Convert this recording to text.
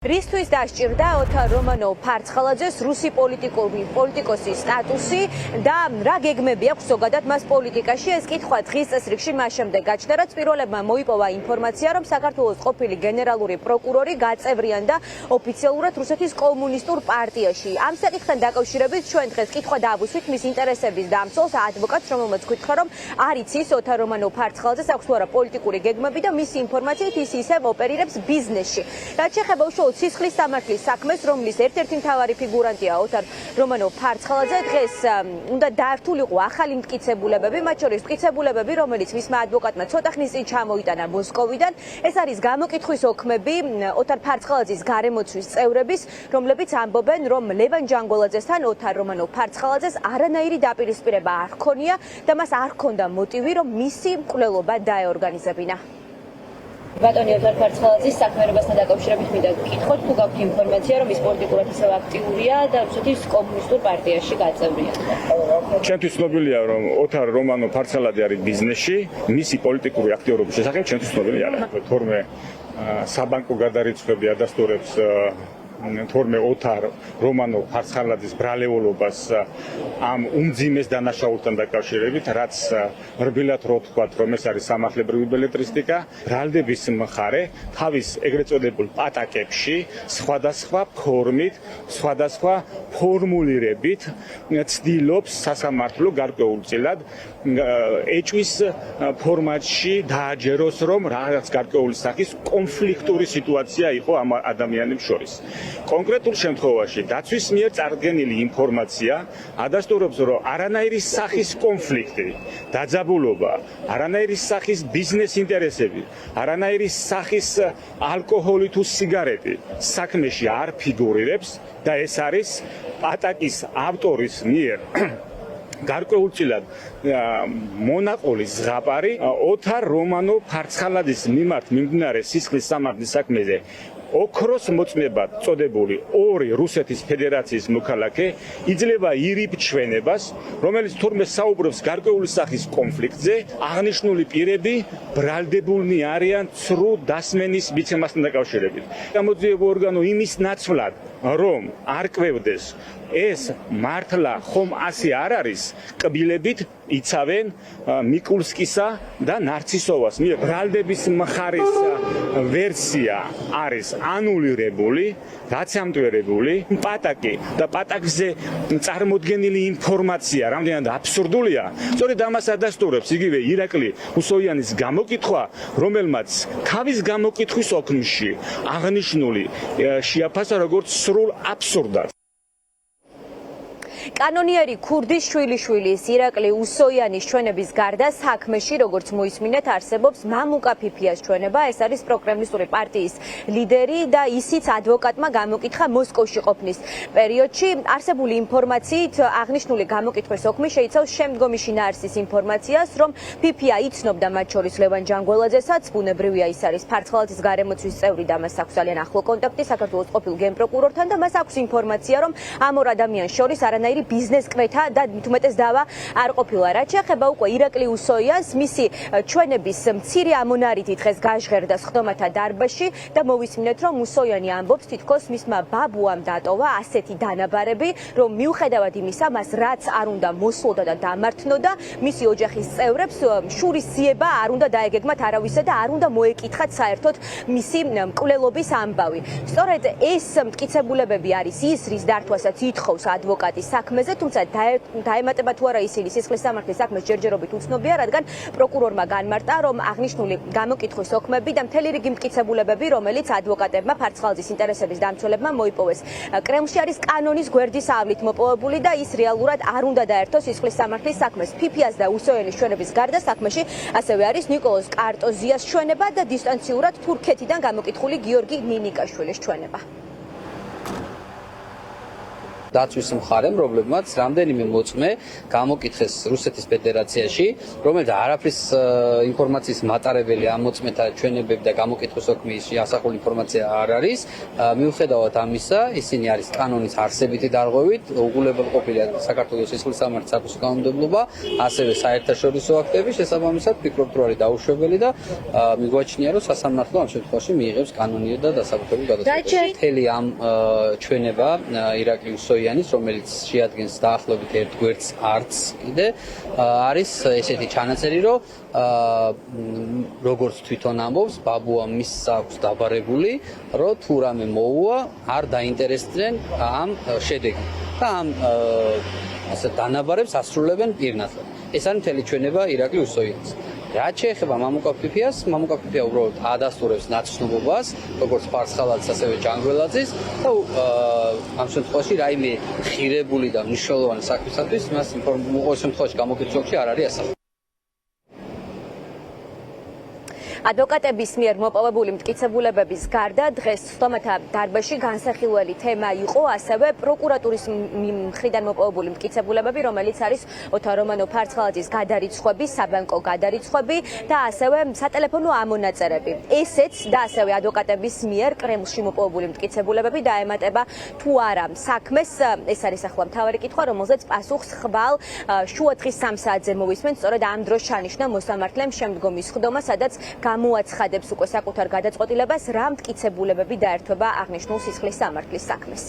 რისთვის დასჭირდა ოთარ რომანოვ-ფარცხალაძეს რუსი პოლიტიკოსის სტატუსი და რა გეგმები აქვს ზოგადად მას პოლიტიკაში? ეს კითხვა დღის წესრიგში მას შემდეგ გაჩნდა, რაც პირველებმა მოიპოვა ინფორმაცია, რომ საქართველოს ყოფილი გენერალური პროკურორი გაწევრიანდა ოფიციალურად რუსეთის კომუნისტურ პარტიაში. ამ საკითხთან დაკავშირებით ჩვენ დღეს კითხვა დავუსვით მის ინტერესების დამცველს, ადვოკატს, რომელმაც გითხრა, რომ არ იცის ოთარ რომანოვ-ფარცხალაძეს აქვს თუ არა პოლიტიკური გეგმები და მისი ინფორმაციით ის ისევ ოპერირებს ბიზნესში. რაც შეეხება სისხლის სამართლის საქმეს, რომლის ერთ-ერთი მთავარი ფიგურანტია ოთარ რომანოვ-ფარცხალაძე, დღეს უნდა დაართულიყო ახალი მტკიცებულებები, მათ შორის მტკიცებულებები, რომელიც მისმა ადვოკატმა ცოტა ხნის წინ ჩამოიტანა მოსკოვიდან. ეს არის გამოკითხვის ოქმები ოთარ ფარცხალაძის გარემოცვის წევრების, რომლებიც ამბობენ, რომ ლევან ჯანგოლაძესთან ოთარ რომანოვ-ფარცხალაძეს არანაირი დაპირისპირება არ ჰქონია და მას არ ჰქონდა მოტივი, რომ მისი მკვლელობა დაეორგანიზებინა. ბატონი ოთარ ფარცხალაძის საქმიანობასთან დაკავშირებით მინდა გკითხოთ, თუ გაქვთ ინფორმაცია, რომ ის პოლიტიკურად ისევ აქტიურია და რუსეთის კომუნისტურ პარტიაში გაწევრიანდა. ჩვენთვის ცნობილია, რომ ოთარ რომანოვ-ფარცხალაძე არის ბიზნესში, მისი პოლიტიკური აქტიურობის შესახებ ჩვენთვის ცნობილი არა. თორმე საბანკო გადარიცხვები ადასტურებს თორმე ოთარ რომანოვ-ფარცხალაძის ბრალეულობას ამ უმძიმეს დანაშაულთან დაკავშირებით, რაც რბილად რო ვთქვათ, რომ ეს არის სამართლებრივი ბელეტრისტიკა, ბრალდების მხარე თავის ეგრეთ წოდებულ პატაკებში სხვადასხვა ფორმით, სხვადასხვა ფორმულირებით ცდილობს სასამართლო გარკვეულწილად ეჭვის ფორმატში დააჯეროს, რომ რაღაც გარკვეული სახის კონფლიქტური სიტუაცია იყო ამ ადამიანებს შორის. კონკრეტულ შემთხვევაში დაცვის მიერ წარდგენილი ინფორმაცია ადასტურებს, რომ არანაირი სახის კონფლიქტი, დაძაბულობა, არანაირი სახის ბიზნეს ინტერესები, არანაირი სახის ალკოჰოლი თუ სიგარეტი საქმეში არ ფიგურირებს და ეს არის პატაკის ავტორის მიერ გარკვეულწილად მონაყოლის ზღაპარი ოთარ რომანოვ-ფარცხალაძის მიმართ მიმდინარე სისხლის სამართლის საქმეზე ოქროს მოწმებად წოდებული ორი რუსეთის ფედერაციის მოქალაქე იძლევა ირიბ ჩვენებას, რომელიც თურმე საუბრობს გარკვეული სახის კონფლიქტზე, აღნიშნული პირები ბრალდებულნი არიან ცრუ დასმენის მიცემასთან დაკავშირებით. გამოძიებო ორგანო იმის ნაცვლად, რომ არ კვევდეს ეს მართლა ხომ ასე არ არის, კბილებით იცავენ მიკულსკისა და ნარცისოვას. ბრალდების მხარის ვერსია არის ანულირებული, გაცემტვერებული, პატაკი და პატაკზე წარმოდგენილი ინფორმაცია რამდენად აბსურდულია. სწორედ ამას ადასტურებს იგივე ირაკლი უსოიანის გამოკითხვა, რომელმაც თავის გამოკითხვის ოქმში აღნიშნული შეაფასა როგორც სრულ აბსურდად. კანონიერი ქურდის შვილიშვილის ირაკლი უსოიანის ჩვენების გარდა საქმეში, როგორც მოისმინეთ, არსებობს მამუკა ფიფიას ჩვენება. ეს არის პროკრემლისტური პარტიის ლიდერი და ისიც ადვოკატმა გამოკითხა მოსკოვში ყოფნის პერიოდში. არსებული ინფორმაციით აღნიშნული გამოკითხვის ოქმი შეიცავს შემდგომი შინაარსის ინფორმაციას, რომ ფიფია იცნობდა მათ შორის ლევან ჯანგოლაძესაც, ბუნებრივია ის არის ფარცხალაძის გარემოცვის წევრი და მას აქვს ძალიან ახლო კონტაქტი საქართველოს ყოფილ გენპროკურორთან და მას აქვს ინფორმაცია, რომ ამ ორ ადამიანს შორის არანაირი ბიზნეს კვეთა და თუმეტეს დავა არ ყოფილა. რაც შეეხება უკვე ირაკლი უსოიანს, მისი ჩვენების მცირე ამონარითი დღეს გაჟღერდა სხდომათა დარბაზში და მოვისმინეთ, რომ უსოიანი ამბობს, თითქოს მისმა ბაბუამ დატოვა ასეთი დანაბარები, რომ მიუხედავად იმისა, მას რაც არ უნდა მოსვლოდა და დამართნოდა, მისი ოჯახის წევრებს შურის ძიება არ უნდა დაეგეგმათ არავისა და არ უნდა მოეკითხათ საერთოდ მისი მკვლელობის ამბავი. სწორედ ეს მტკიცებულებები არის ის, რის დართვასაც ითხოვს ადვოკატის საქმეზე, თუმცა დაემატება თუ არა ისინი სისხლის სამართლის საქმეს ჯერჯერობით უცნობია, რადგან პროკურორმა განმარტა, რომ აღნიშნული გამოკითხვის ოქმები და მთელი რიგი მტკიცებულებები, რომელიც ადვოკატებმა ფარცხალაძის ინტერესების დამცველებმა მოიპოვეს კრემლში, არის კანონის გვერდის ავლით მოპოვებული და ის რეალურად არ უნდა დაერთოს სისხლის სამართლის საქმეს. ფიფიას და უსოიანის ჩვენების გარდა საქმეში ასევე არის ნიკოლოზ კარტოზიას ჩვენება და დისტანციურად თურქეთიდან გამოკითხული გიორგი ნინიკაშვილის ჩვენება. დაცვის მხარემ, რომლებმაც რამდენიმე მოწმე გამოკითხეს რუსეთის ფედერაციაში, რომელიც არაფრის ინფორმაციის მატარებელი ამ მოწმეთა ჩვენებები და გამოკითხვის ოქმის ასახული ინფორმაცია არ არის. მიუხედავად ამისა, ისინი არის კანონის არსებითი დარღვევით, უღულებელ ყოფილი საქართველოს სისხლის სამართლის საკუთარი კანონმდებლობა, ასევე საერთაშორისო აქტები, შესაბამისად ფიქრობთ, რომ არის დაუშვებელი და მიგვაჩნია, რომ სასამართლო ამ შემთხვევაში მიიღებს კანონიერ და დასაბუთებულ გადაწყვეტილებას. მთელი ამ ჩვენება ირაკლი უსოიანის, რომელიც შეადგენს დაახლოებით ერთ გვერდს არც კიდე არის ესეთი ჩანაწერი, რომ როგორც თვითონ ამბობს, ბაბუა მის აქვს დაბარებული, რომ თუ რამე მოუვა, არ დაინტერესდნენ ამ შედეგით და ამ ასე დანაბარებს ასრულებენ პირნათლად. ეს არის მთელი ჩვენება ირაკლი უსოიანის. რაც შეეხება მამუკა ფიფიას, მამუკა ფიფია უბრალოდ ადასტურებს ნაცნობობას, როგორც ფარცხალაძის, ასევე ჯანგველაძის და ამ შემთხვევაში რაიმე ღირებული და მნიშვნელოვანი საქმისათვის მას ყოველ შემთხვევაში გამოკითხულში არ არის ასახული. ადვოკატების მიერ მოპოვებული მტკიცებულებების გარდა დღეს სხდომათა დარბაზში განსახილველი თემა იყო ასევე პროკურატურის მხრიდან მოპოვებული მტკიცებულებები, რომელიც არის ოთარ რომანოვ-ფარცხალაძის გადარიცხვები, საბანკო გადარიცხვები და ასევე სატელეფონო ამონაწერები. ესეც და ასევე ადვოკატების მიერ კრემლში მოპოვებული მტკიცებულებები დაემატება თუ არა საქმეს. ეს არის ახლა მთავარი კითხვა, რომელზეც პასუხს ხვალ შუა დღის 3 საათზე მოვისმენთ. სწორედ ამ დროს ჩანიშნა მოსამართლემ შემდგომი სხდომა, სადაც გამოაცხადებს უკვე საკუთარ გადაწყვეტილებას, რა მტკიცებულებები დაერთვება აღნიშნულ სისხლის სამართლის საქმეს.